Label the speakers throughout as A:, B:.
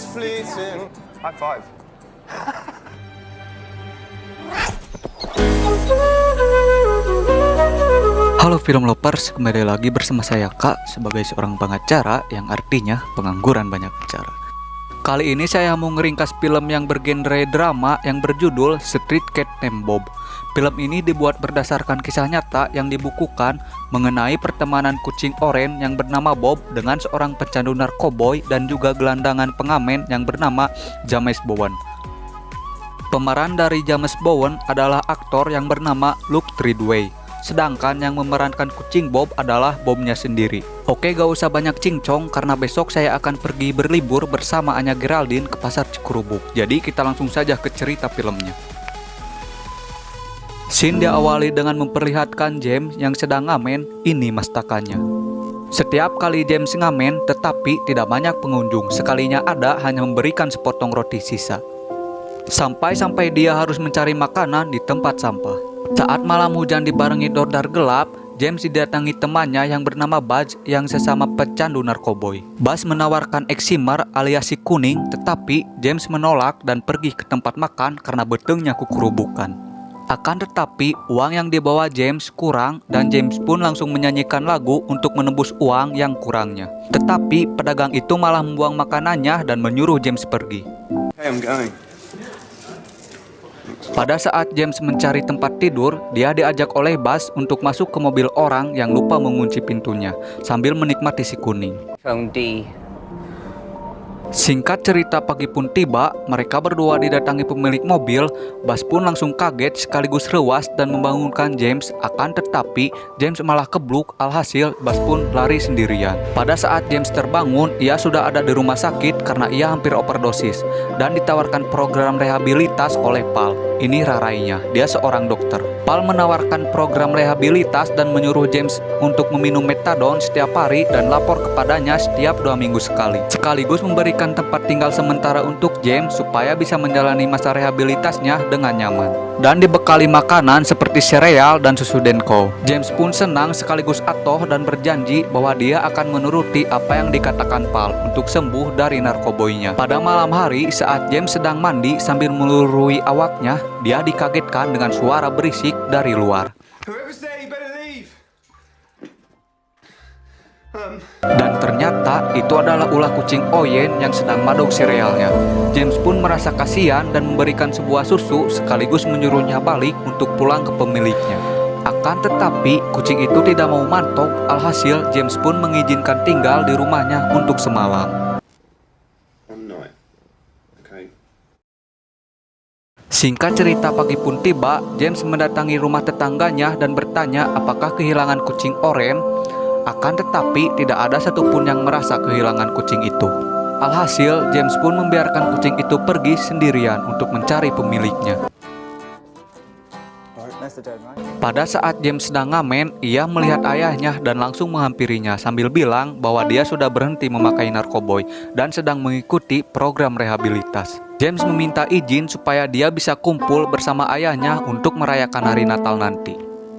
A: fleeting. High five.
B: Halo film lovers, kembali lagi bersama saya Kak sebagai seorang pengacara yang artinya pengangguran banyak bicara. Kali ini saya mau ngeringkas film yang bergenre drama yang berjudul Street Cat Named Bob. Film ini dibuat berdasarkan kisah nyata yang dibukukan mengenai pertemanan kucing oranye yang bernama Bob dengan seorang pecandu narkoboy dan juga gelandangan pengamen yang bernama James Bowen. Pemeran dari James Bowen adalah aktor yang bernama Luke Treadway. Sedangkan yang memerankan kucing Bob adalah Bobnya sendiri. Oke, gak usah banyak cincong karena besok saya akan pergi berlibur bersama Anya Geraldine ke pasar Cikurubuk. Jadi kita langsung saja ke cerita filmnya. Scene diawali dengan memperlihatkan James yang sedang ngamen, ini mastakannya. Setiap kali James ngamen tetapi tidak banyak pengunjung, sekalinya ada hanya memberikan sepotong roti sisa. Sampai-sampai dia harus mencari makanan di tempat sampah. Saat malam hujan dibarengi dordar gelap, James didatangi temannya yang bernama Buzz yang sesama pecandu narkoboy. Buzz menawarkan eksimer alias si kuning, tetapi James menolak dan pergi ke tempat makan karena betengnya kukurubukan. Akan tetapi, uang yang dibawa James kurang dan James pun langsung menyanyikan lagu untuk menembus uang yang kurangnya. Tetapi, pedagang itu malah membuang makanannya dan menyuruh James pergi.
A: Hey, I'm going.
B: Pada saat James mencari tempat tidur, dia diajak oleh Buzz untuk masuk ke mobil orang yang lupa mengunci pintunya, sambil menikmati si kuning.
C: Phone D.
B: Singkat cerita, pagi pun tiba, mereka berdua didatangi pemilik mobil. Buzz pun langsung kaget sekaligus rewas dan membangunkan James. Akan tetapi, James malah kebluk, alhasil Buzz pun lari sendirian. Pada saat James terbangun, ia sudah ada di rumah sakit karena ia hampir overdosis dan ditawarkan program rehabilitas oleh Pal. Ini rarainya, dia seorang dokter. Pal menawarkan program rehabilitas dan menyuruh James untuk meminum metadon setiap hari dan lapor kepadanya setiap 2 minggu sekali. Sekaligus memberikan tempat tinggal sementara untuk James supaya bisa menjalani masa rehabilitasnya dengan nyaman. Dan dibekali makanan seperti sereal dan susu Denko. James pun senang sekaligus atoh dan berjanji bahwa dia akan menuruti apa yang dikatakan Pal untuk sembuh dari narkoboynya. Pada malam hari saat James sedang mandi sambil melurui awaknya, dia dikagetkan dengan suara berisik dari luar.
A: Whoever's there, you better leave.
B: Dan ternyata itu adalah ulah kucing Oyen yang sedang madok serealnya. James pun merasa kasihan dan memberikan sebuah susu sekaligus menyuruhnya balik untuk pulang ke pemiliknya. Akan tetapi kucing itu tidak mau mantok, alhasil James pun mengizinkan tinggal di rumahnya untuk semalam.
A: One night. Okay.
B: Singkat cerita, pagi pun tiba, James mendatangi rumah tetangganya dan bertanya apakah kehilangan kucing oranye. Akan tetapi tidak ada satupun yang merasa kehilangan kucing itu. Alhasil, James pun membiarkan kucing itu pergi sendirian untuk mencari pemiliknya. Pada saat James sedang ngamen, ia melihat ayahnya dan langsung menghampirinya sambil bilang bahwa dia sudah berhenti memakai narkoboy dan sedang mengikuti program rehabilitas. James meminta izin supaya dia bisa kumpul bersama ayahnya untuk merayakan hari Natal nanti.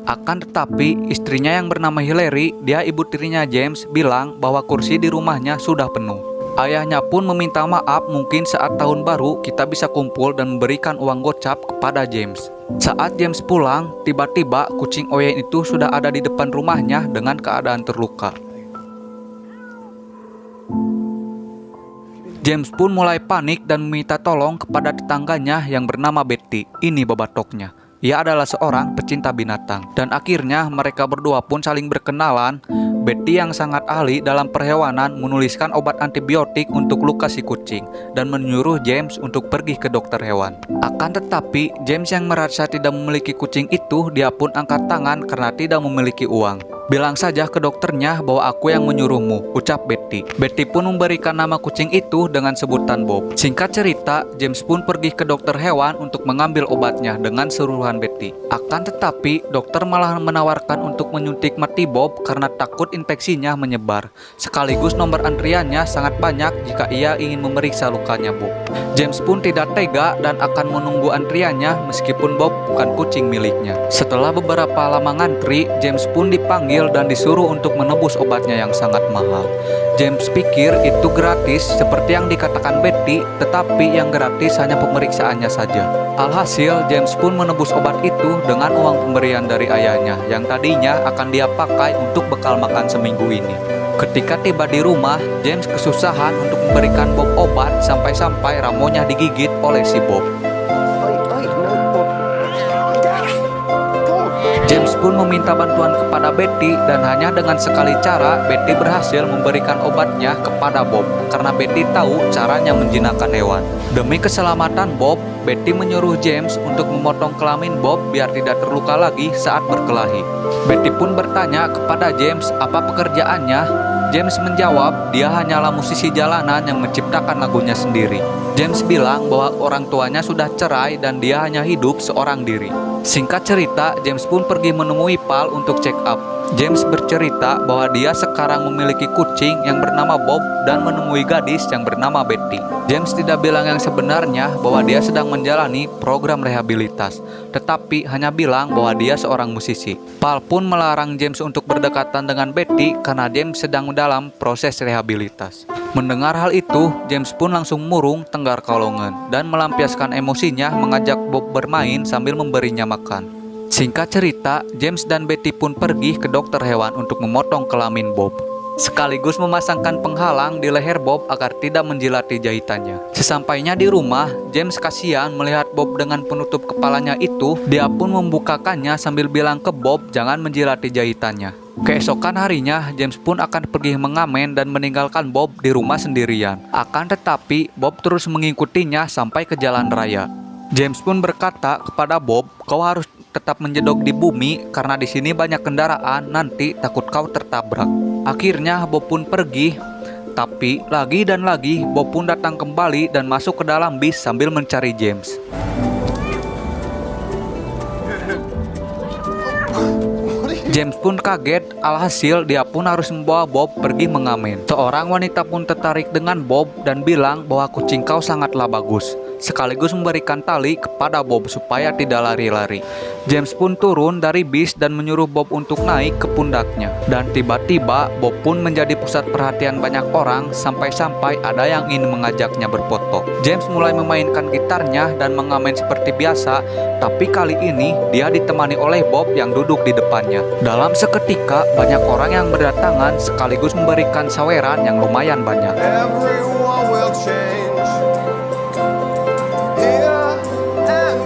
B: Akan tetapi, istrinya yang bernama Hillary, dia ibu tirinya James, bilang bahwa kursi di rumahnya sudah penuh. Ayahnya pun meminta maaf, mungkin saat tahun baru kita bisa kumpul dan memberikan uang gocap kepada James. Saat James pulang, tiba-tiba kucing Oyen itu sudah ada di depan rumahnya dengan keadaan terluka. James pun mulai panik dan meminta tolong kepada tetangganya yang bernama Betty. Ini babatoknya. Ia adalah seorang pecinta binatang. Dan akhirnya mereka berdua pun saling berkenalan. Betty yang sangat ahli dalam perhewanan menuliskan obat antibiotik untuk luka si kucing dan menyuruh James untuk pergi ke dokter hewan. Akan tetapi, James yang merasa tidak memiliki kucing itu, dia pun angkat tangan karena tidak memiliki uang. Bilang saja ke dokternya bahwa aku yang menyuruhmu, ucap Betty. Betty pun memberikan nama kucing itu dengan sebutan Bob. Singkat cerita, James pun pergi ke dokter hewan untuk mengambil obatnya dengan suruhan Betty. Akan tetapi, dokter malah menawarkan untuk menyuntik mati Bob karena takut infeksinya menyebar. Sekaligus nomor antriannya sangat banyak jika ia ingin memeriksa lukanya Bob. James pun tidak tega dan akan menunggu antriannya meskipun Bob bukan kucing miliknya. Setelah beberapa lama ngantri, James pun dipanggil dipanggil dan disuruh untuk menebus obatnya yang sangat mahal. James pikir itu gratis seperti yang dikatakan Betty, tetapi yang gratis hanya pemeriksaannya saja. Alhasil, James pun menebus obat itu dengan uang pemberian dari ayahnya yang tadinya akan dia pakai untuk bekal makan seminggu ini. Ketika tiba di rumah, James kesusahan untuk memberikan Bob obat sampai-sampai ramonya digigit oleh si Bob. James pun meminta bantuan kepada Betty dan hanya dengan sekali cara Betty berhasil memberikan obatnya kepada Bob karena Betty tahu caranya menjinakkan hewan. Demi keselamatan Bob, Betty menyuruh James untuk memotong kelamin Bob biar tidak terluka lagi saat berkelahi. Betty pun bertanya kepada James apa pekerjaannya. James menjawab dia hanyalah musisi jalanan yang menciptakan lagunya sendiri. James bilang bahwa orang tuanya sudah cerai dan dia hanya hidup seorang diri. Singkat cerita, James pun pergi menemui Pal untuk check up. James bercerita bahwa dia sekarang memiliki kucing yang bernama Bob dan menemui gadis yang bernama Betty. James tidak bilang yang sebenarnya bahwa dia sedang menjalani program rehabilitas, tetapi hanya bilang bahwa dia seorang musisi. Pal pun melarang James untuk berdekatan dengan Betty karena James sedang dalam proses rehabilitas. Mendengar hal itu, James pun langsung murung tenggar kolongan dan melampiaskan emosinya mengajak Bob bermain sambil memberinya makan. Singkat cerita, James dan Betty pun pergi ke dokter hewan untuk memotong kelamin Bob, sekaligus memasangkan penghalang di leher Bob agar tidak menjilati jahitannya. Sesampainya di rumah, James kasihan melihat Bob dengan penutup kepalanya itu. Dia pun membukakannya sambil bilang ke Bob jangan menjilati jahitannya. Keesokan harinya, James pun akan pergi mengamen dan meninggalkan Bob di rumah sendirian. Akan tetapi, Bob terus mengikutinya sampai ke jalan raya. James pun berkata kepada Bob, kau harus tetap menjedok di bumi karena di sini banyak kendaraan, nanti takut kau tertabrak. Akhirnya Bob pun pergi, tapi lagi dan lagi Bob pun datang kembali dan masuk ke dalam bis sambil mencari James. James pun kaget, alhasil dia pun harus membawa Bob pergi mengamen. Seorang wanita pun tertarik dengan Bob dan bilang bahwa kucing kau sangatlah bagus, sekaligus memberikan tali kepada Bob supaya tidak lari-lari. James pun turun dari bis dan menyuruh Bob untuk naik ke pundaknya. Dan tiba-tiba Bob pun menjadi pusat perhatian banyak orang sampai-sampai ada yang ingin mengajaknya berfoto. James mulai memainkan gitarnya dan mengamen seperti biasa, tapi kali ini dia ditemani oleh Bob yang duduk di depannya. Dalam seketika banyak orang yang berdatangan sekaligus memberikan saweran yang lumayan banyak.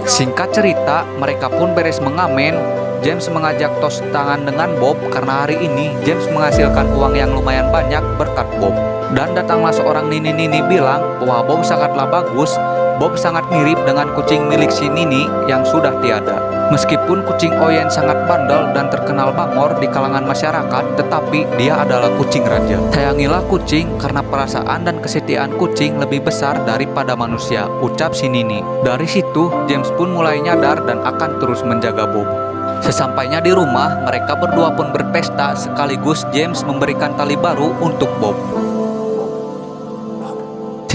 B: Singkat cerita, mereka pun beres mengamen. James mengajak tos tangan dengan Bob karena hari ini James menghasilkan uang yang lumayan banyak berkat Bob. Dan datanglah seorang nini-nini bilang bahwa Bob sangatlah bagus. Bob sangat mirip dengan kucing milik si Nini yang sudah tiada. Meskipun kucing Oyen sangat bandel dan terkenal bangor di kalangan masyarakat, tetapi dia adalah kucing raja. Sayangilah kucing karena perasaan dan kesetiaan kucing lebih besar daripada manusia, ucap si Nini. Dari situ, James pun mulai nyadar dan akan terus menjaga Bob. Sesampainya di rumah, mereka berdua pun berpesta sekaligus James memberikan tali baru untuk Bob.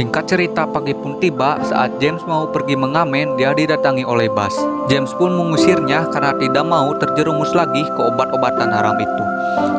B: Singkat cerita, pagi pun tiba saat James mau pergi mengamen, dia didatangi oleh Bas. James pun mengusirnya karena tidak mau terjerumus lagi ke obat-obatan haram itu.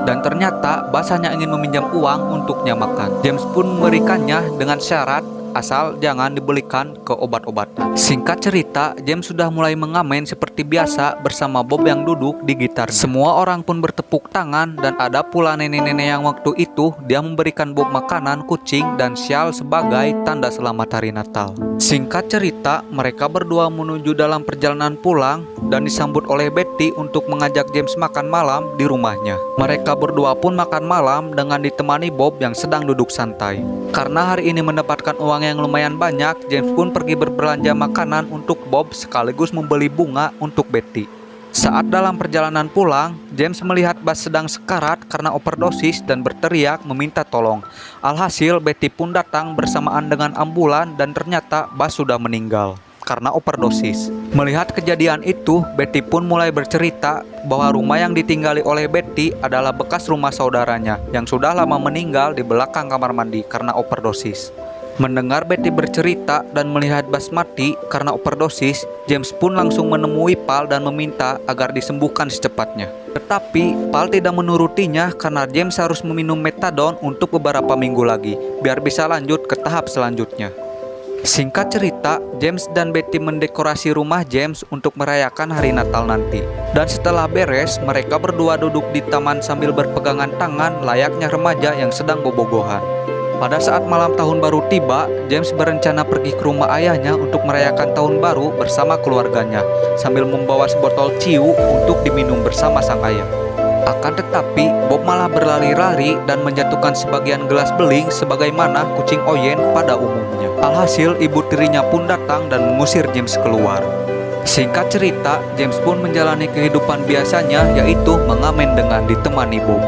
B: Dan ternyata Bas hanya ingin meminjam uang untuknya makan. James pun memberikannya dengan syarat asal jangan dibelikan ke obat-obatan. Singkat cerita, James sudah mulai mengamen seperti biasa bersama Bob yang duduk di gitar. Semua orang pun bertepuk tangan dan ada pula nenek-nenek yang waktu itu dia memberikan Bob makanan, kucing, dan syal sebagai tanda selamat hari Natal. Singkat cerita, mereka berdua menuju dalam perjalanan pulang dan disambut oleh Betty untuk mengajak James makan malam di rumahnya. Mereka berdua pun makan malam dengan ditemani Bob yang sedang duduk santai. Karena hari ini mendapatkan uang yang lumayan banyak, James pun pergi berbelanja makanan untuk Bob sekaligus membeli bunga untuk Betty. Saat dalam perjalanan pulang, James melihat Bas sedang sekarat karena overdosis dan berteriak meminta tolong. Alhasil, Betty pun datang bersamaan dengan ambulan dan ternyata Bas sudah meninggal karena overdosis. Melihat kejadian itu, Betty pun mulai bercerita bahwa rumah yang ditinggali oleh Betty adalah bekas rumah saudaranya yang sudah lama meninggal di belakang kamar mandi karena overdosis. Mendengar Betty bercerita dan melihat Bas mati karena overdosis, James pun langsung menemui Pal dan meminta agar disembuhkan secepatnya. Tetapi Pal tidak menurutinya karena James harus meminum metadon untuk beberapa minggu lagi, biar bisa lanjut ke tahap selanjutnya. Singkat cerita, James dan Betty mendekorasi rumah James untuk merayakan hari Natal nanti. Dan setelah beres, mereka berdua duduk di taman sambil berpegangan tangan layaknya remaja yang sedang bobogohan. Pada saat malam tahun baru tiba, James berencana pergi ke rumah ayahnya untuk merayakan tahun baru bersama keluarganya, sambil membawa sebotol ciu untuk diminum bersama sang ayah. Akan tetapi, Bob malah berlari-lari dan menjatuhkan sebagian gelas beling sebagaimana kucing Oyen pada umumnya. Alhasil, ibu tirinya pun datang dan mengusir James keluar. Singkat cerita, James pun menjalani kehidupan biasanya, yaitu mengamen dengan ditemani Bob.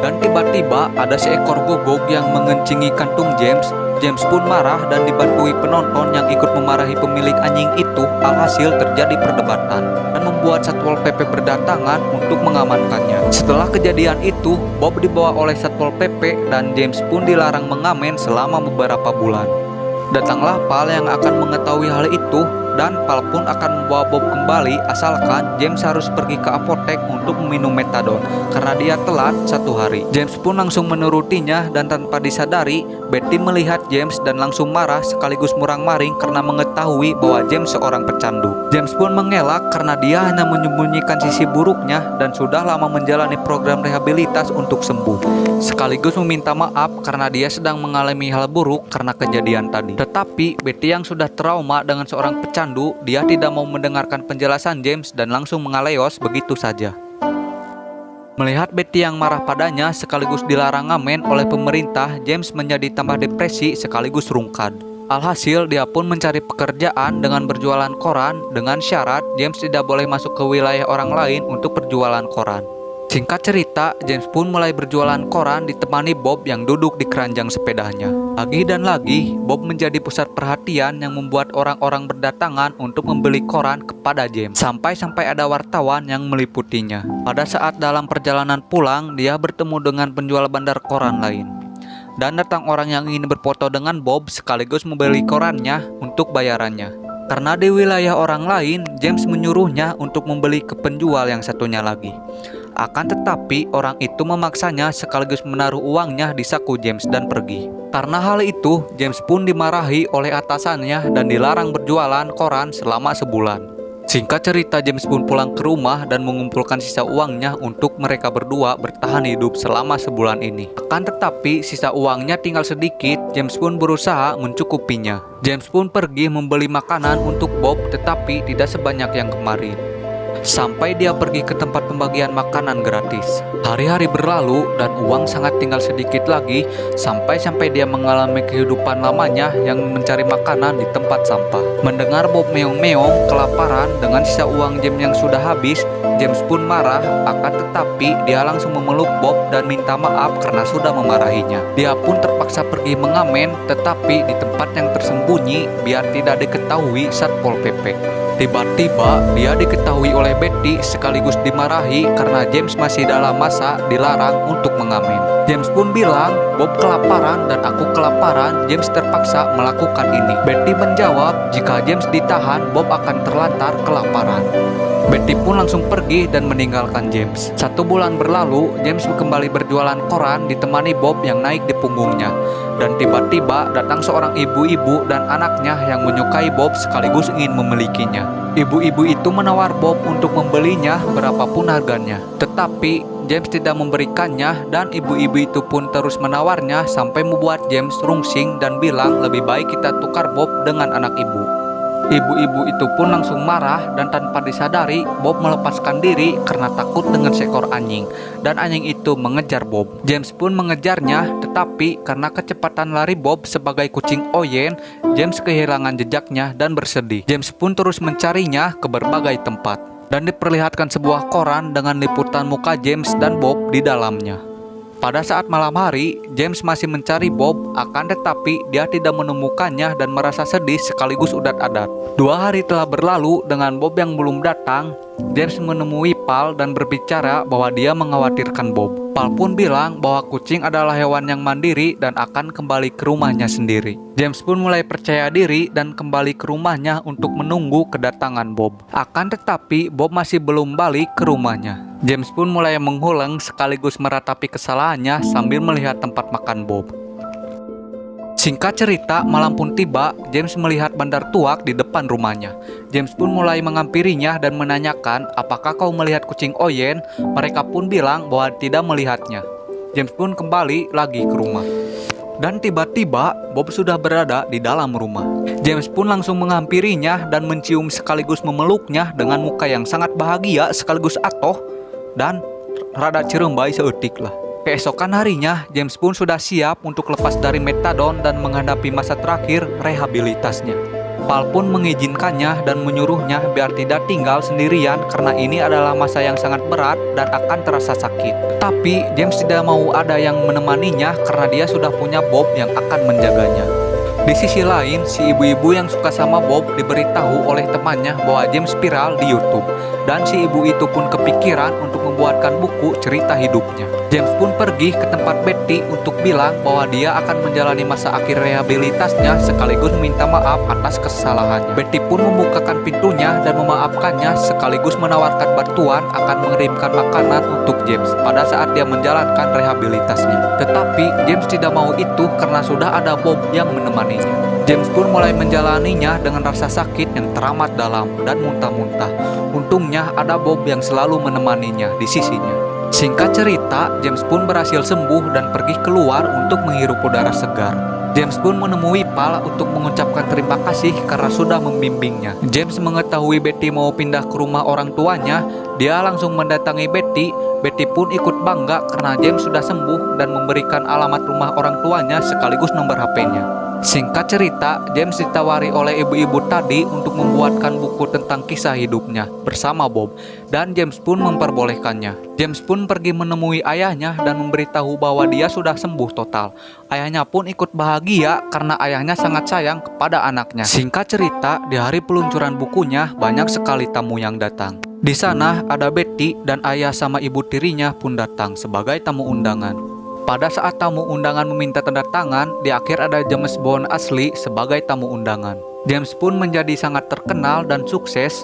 B: Dan tiba-tiba ada seekor gogok yang mengencingi kantung James. James pun marah dan dibantui penonton yang ikut memarahi pemilik anjing itu. Alhasil terjadi perdebatan dan membuat Satpol PP berdatangan untuk mengamankannya. Setelah kejadian itu, Bob dibawa oleh Satpol PP dan James pun dilarang mengamen selama beberapa bulan. Datanglah Pal yang akan mengetahui hal itu, dan Pal pun akan membawa Bob kembali asalkan James harus pergi ke apotek untuk meminum metadon karena dia telat 1 hari. James pun langsung menurutinya dan tanpa disadari, Betty melihat James dan langsung marah sekaligus murang-maring karena mengetahui bahwa James seorang pecandu. James pun mengelak karena dia hanya menyembunyikan sisi buruknya dan sudah lama menjalani program rehabilitas untuk sembuh, sekaligus meminta maaf karena dia sedang mengalami hal buruk karena kejadian tadi. Tetapi Betty yang sudah trauma dengan seorang pecandu, dia tidak mau mendengarkan penjelasan James dan langsung mengaleos begitu saja. Melihat Betty yang marah padanya sekaligus dilarang ngamen oleh pemerintah, James menjadi tambah depresi sekaligus rungkad. Alhasil dia pun mencari pekerjaan dengan berjualan koran dengan syarat James tidak boleh masuk ke wilayah orang lain untuk berjualan koran. Singkat cerita, James pun mulai berjualan koran ditemani Bob yang duduk di keranjang sepedanya. Lagi dan lagi, Bob menjadi pusat perhatian yang membuat orang-orang berdatangan untuk membeli koran kepada James. Sampai-sampai ada wartawan yang meliputinya. Pada saat dalam perjalanan pulang, dia bertemu dengan penjual bandar koran lain. Dan datang orang yang ingin berfoto dengan Bob sekaligus membeli korannya untuk bayarannya. Karena di wilayah orang lain, James menyuruhnya untuk membeli ke penjual yang satunya lagi. Akan tetapi orang itu memaksanya sekaligus menaruh uangnya di saku James dan pergi. Karena hal itu, James pun dimarahi oleh atasannya dan dilarang berjualan koran selama sebulan. Singkat cerita, James pun pulang ke rumah dan mengumpulkan sisa uangnya untuk mereka berdua bertahan hidup selama sebulan ini. Akan tetapi sisa uangnya tinggal sedikit, James pun berusaha mencukupinya. James pun pergi membeli makanan untuk Bob tetapi tidak sebanyak yang kemarin. Sampai dia pergi ke tempat pembagian makanan gratis. Hari-hari berlalu dan uang sangat tinggal sedikit lagi, sampai-sampai dia mengalami kehidupan lamanya yang mencari makanan di tempat sampah. Mendengar Bob meong-meong kelaparan dengan sisa uang James yang sudah habis, James pun marah. Akan tetapi dia langsung memeluk Bob dan minta maaf karena sudah memarahinya. Dia pun terpaksa pergi mengamen, tetapi di tempat yang tersembunyi biar tidak diketahui Satpol PP. Tiba-tiba dia diketahui oleh Betty sekaligus dimarahi karena James masih dalam masa dilarang untuk mengamen. James pun bilang, Bob kelaparan dan aku kelaparan, James terpaksa melakukan ini. Betty menjawab, jika James ditahan, Bob akan terlantar kelaparan. Betty pun langsung pergi dan meninggalkan James. 1 bulan berlalu, James kembali berjualan koran ditemani Bob yang naik di punggungnya. Dan tiba-tiba datang seorang ibu-ibu dan anaknya yang menyukai Bob sekaligus ingin memilikinya. Ibu-ibu itu menawar Bob untuk membelinya berapapun harganya. Tetapi James tidak memberikannya dan ibu-ibu itu pun terus menawarnya sampai membuat James rungsing dan bilang lebih baik kita tukar Bob dengan anak ibu. Ibu-ibu itu pun langsung marah dan tanpa disadari Bob melepaskan diri karena takut dengan seekor anjing dan anjing itu mengejar Bob. James pun mengejarnya, tetapi karena kecepatan lari Bob sebagai kucing Oyen, James kehilangan jejaknya dan bersedih. James pun terus mencarinya ke berbagai tempat dan diperlihatkan sebuah koran dengan liputan muka James dan Bob di dalamnya. Pada saat malam hari, James masih mencari Bob, akan tetapi dia tidak menemukannya dan merasa sedih sekaligus udat-adat. 2 hari telah berlalu dengan Bob yang belum datang. James menemui Pal dan berbicara bahwa dia mengkhawatirkan Bob. Pal pun bilang bahwa kucing adalah hewan yang mandiri dan akan kembali ke rumahnya sendiri. James pun mulai percaya diri dan kembali ke rumahnya untuk menunggu kedatangan Bob. Akan tetapi Bob masih belum balik ke rumahnya. James pun mulai mengulang sekaligus meratapi kesalahannya sambil melihat tempat makan Bob. Singkat cerita, malam pun tiba, James melihat bandar tuak di depan rumahnya. James pun mulai menghampirinya dan menanyakan apakah kau melihat kucing Oyen. Mereka pun bilang bahwa tidak melihatnya. James pun kembali lagi ke rumah. Dan tiba-tiba Bob sudah berada di dalam rumah. James pun langsung menghampirinya dan mencium sekaligus memeluknya dengan muka yang sangat bahagia sekaligus atoh dan rada cirembai seetik lah. Keesokan harinya, James pun sudah siap untuk lepas dari metadon dan menghadapi masa terakhir rehabilitasnya. Pal pun mengizinkannya dan menyuruhnya biar tidak tinggal sendirian karena ini adalah masa yang sangat berat dan akan terasa sakit. Tapi James tidak mau ada yang menemaninya karena dia sudah punya Bob yang akan menjaganya. Di sisi lain, si ibu-ibu yang suka sama Bob diberitahu oleh temannya bahwa James viral di YouTube. Dan si ibu itu pun kepikiran untuk membuatkan buku cerita hidupnya. James pun pergi ke tempat Betty untuk bilang bahwa dia akan menjalani masa akhir rehabilitasnya sekaligus meminta maaf atas kesalahannya. Betty pun membukakan pintunya dan memaafkannya sekaligus menawarkan bantuan akan mengirimkan makanan untuk James pada saat dia menjalankan rehabilitasnya. Tetapi James tidak mau itu karena sudah ada Bob yang menemaninya. James pun mulai menjalaninya dengan rasa sakit yang teramat dalam dan muntah-muntah. Untungnya ada Bob yang selalu menemaninya di sisinya. Singkat cerita, James pun berhasil sembuh dan pergi keluar untuk menghirup udara segar. James pun menemui Pal untuk mengucapkan terima kasih karena sudah membimbingnya. James mengetahui Betty mau pindah ke rumah orang tuanya. Dia langsung mendatangi Betty. Betty pun ikut bangga karena James sudah sembuh dan memberikan alamat rumah orang tuanya sekaligus nomor HP-nya. Singkat cerita, James ditawari oleh ibu-ibu tadi untuk membuatkan buku tentang kisah hidupnya bersama Bob, dan James pun memperbolehkannya. James pun pergi menemui ayahnya dan memberitahu bahwa dia sudah sembuh total. Ayahnya pun ikut bahagia karena ayahnya sangat sayang kepada anaknya. Singkat cerita, di hari peluncuran bukunya banyak sekali tamu yang datang. Di sana ada Betty dan ayah sama ibu tirinya pun datang sebagai tamu undangan. Pada saat tamu undangan meminta tanda tangan, di akhir ada James Bond asli sebagai tamu undangan. James pun menjadi sangat terkenal dan sukses.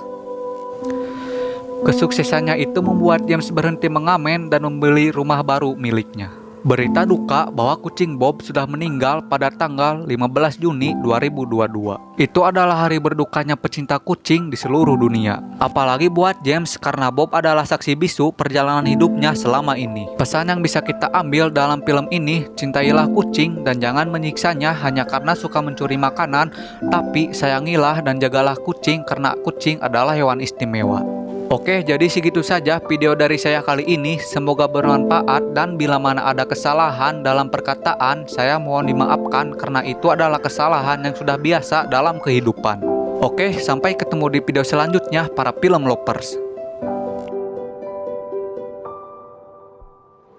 B: Kesuksesannya itu membuat James berhenti mengamen dan membeli rumah baru miliknya. Berita duka bahwa kucing Bob sudah meninggal pada tanggal 15 Juni 2022. Itu adalah hari berdukanya pecinta kucing di seluruh dunia. Apalagi buat James karena Bob adalah saksi bisu perjalanan hidupnya selama ini. Pesan yang bisa kita ambil dalam film ini, cintailah kucing dan jangan menyiksanya hanya karena suka mencuri makanan, tapi sayangilah dan jagalah kucing karena kucing adalah hewan istimewa. Oke, jadi segitu saja video dari saya kali ini. Semoga bermanfaat dan bila mana ada kesalahan dalam perkataan, saya mohon dimaafkan karena itu adalah kesalahan yang sudah biasa dalam kehidupan. Oke, sampai ketemu di video selanjutnya para film lovers.